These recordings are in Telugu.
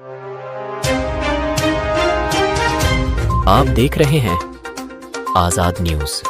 आप देख रहे हैं आजाद न्यूज।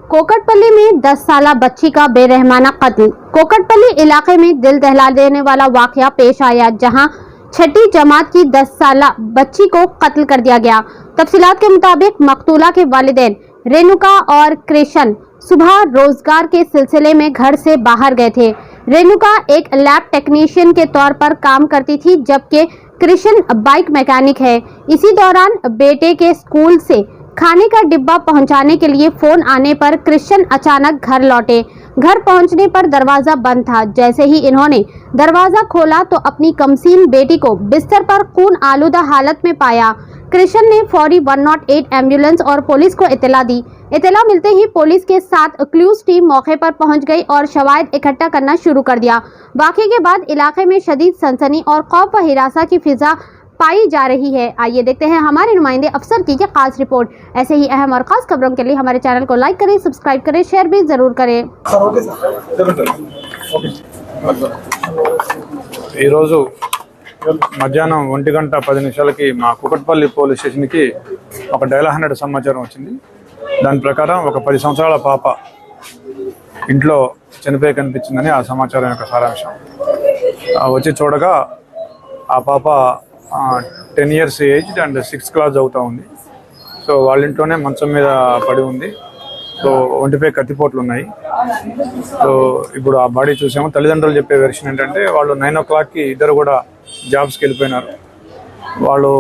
कोकटपल्ली में 10 साला बच्ची का बेरहमाना कत्ल। कोकटपल्ली इलाके में दिल दहला देने वाला वाकया पेश आया, जहां छठी जमात की 10 साला बच्ची को कत्ल कर दिया गया। तफसीलात के मुताबिक मकतूला के वालिदैन रेणुका और कृष्ण सुबह रोजगार के सिलसिले में घर से बाहर गए थे। रेणुका एक लैब टेक्नीशियन के तौर पर काम करती थी, जबकि कृष्ण बाइक मैकेनिक है। इसी दौरान बेटे के स्कूल से खाने का डिब्बा पहुंचाने के लिए फोन आने पर कृष्ण अचानक घर लौटे। घर पहुंचने पर दरवाजा बंद था। जैसे ही इन्होंने दरवाजा खोला तो अपनी कमसीन बेटी को बिस्तर पर खून आलूदा हालत में पाया। कृष्ण ने फौरी 108 एम्बुलेंस और पुलिस को इत्तला दी। इत्तला मिलते ही पुलिस के साथ क्लूज टीम मौके पर पहुंच गई और शवाहिद इकट्ठा करना शुरू कर दिया। वाक़े के बाद इलाके में शदीद सनसनी और खौफ व हिरासा की फिजा पाई जा रही है। आइए देखते हैं हमारे नुमाइंदे अफसर की खास रिपोर्ट। ऐसे ही अहम और खास खबरों के लिए हमारे चैनल को लाइक करें, सब्सक्राइब करें, शेयर भी जरूर करें। మధ్యాహ్నం 1:10 మా కుకట్పల్లి పోలీస్ స్టేషన్కి ఒక డయల్ 100 సమాచారం వచ్చింది. దాని ప్రకారం ఒక 10 సంవత్సరాల పాప ఇంట్లో చనిపోయి కనిపించిందని ఆ సమాచారం యొక్క సారాంశం. వచ్చి చూడగా ఆ పాప 10 years age and 6th class చదువుతూ ఉంది. సో వాళ్ళ ఇంట్లోనే మంచం మీద పడి ఉంది. సో ఒంటిపై కత్తిపోట్లు ఉన్నాయి. సో ఇప్పుడు ఆ బాడీ చూసాము. తల్లిదండ్రులు చెప్పే వెర్షన్ ఏంటంటే వాళ్ళు 9 o'clockకి ఇద్దరు కూడా జాబ్స్కి వెళ్ళిపోయినారు. వాళ్ళు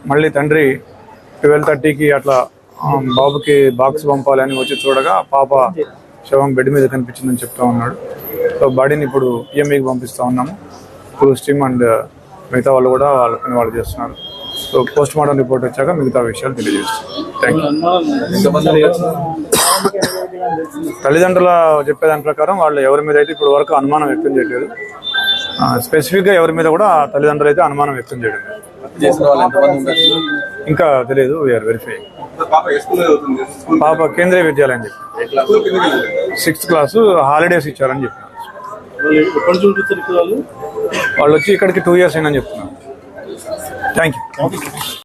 మళ్ళీ తండ్రి 12:30కి అట్లా బాబుకి బాక్స్ పంపాలని వచ్చి చూడగా పాప శవం బెడ్ మీద కనిపించిందని చెప్తా ఉన్నాడు. సో బాడీని ఇప్పుడు పిఎంఈకి పంపిస్తూ ఉన్నాము. క్రూజ్ టీమ్ అండ్ మిగతా వాళ్ళు కూడా వాళ్ళ పని వాళ్ళు చేస్తున్నారు. సో పోస్ట్ మార్టం రిపోర్ట్ వచ్చాక మిగతా విషయాలు తెలియజేస్తాం. Thank you. తల్లిదండ్రుల చెప్పేదాని ప్రకారం వాళ్ళు ఎవరి మీద అయితే ఇప్పుడు వరకు అనుమానం వ్యక్తం చేయలేదు. స్పెసిఫిక్గా ఎవరి మీద కూడా తల్లిదండ్రులు అయితే అనుమానం వ్యక్తం చేయడం ఇంకా తెలియదు. VR verify. పాప కేంద్రీయ విద్యాలయం చెప్పి 6th class హాలిడేస్ ఇచ్చారని చెప్పినారు. వాళ్ళు వచ్చి ఇక్కడికి 2 years అయిందని చెప్తున్నారు. Thank you.